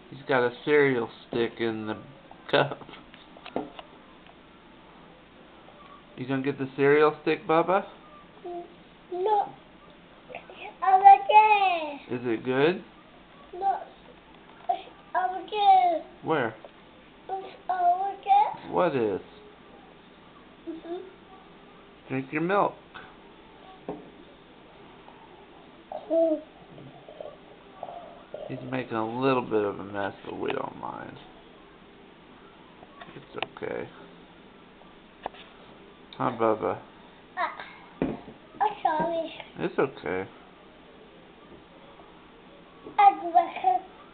He's got a cereal stick in the cup. You gonna get the cereal stick, Bubba? No. Over there. Is it good? No. Over there. Where? Over there. What is? Drink your milk. He's making a little bit of a mess, but we don't mind. It's okay. Huh, Bubba? I'm sorry. It's okay.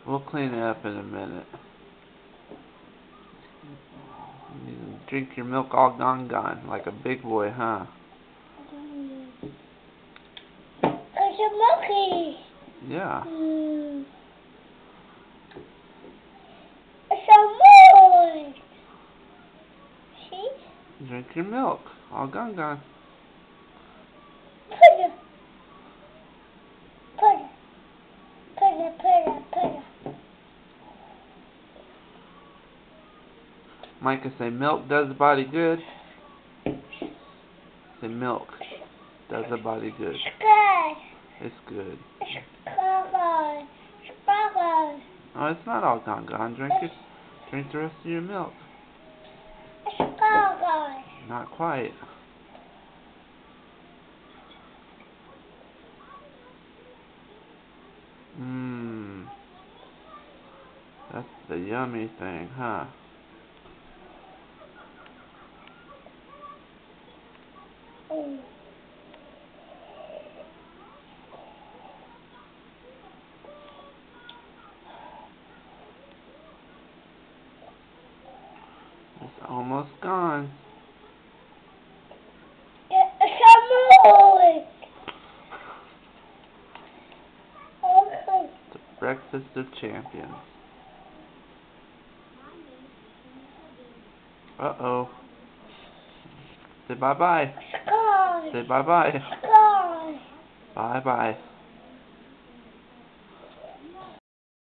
We'll clean it up in a minute. You drink your milk all gone, like a big boy, huh? It's a monkey. Yeah. It's a moon. See? Drink your milk, all gone. Put it. Micah, say milk does the body good. Say milk does the body good. It's good. Oh, it's not all gone. Drink the rest of your milk. Not quite. That's the yummy thing, huh? It's almost gone. It's a moon. The breakfast of champions. Uh-oh. Say bye-bye. Say bye-bye. Bye-bye.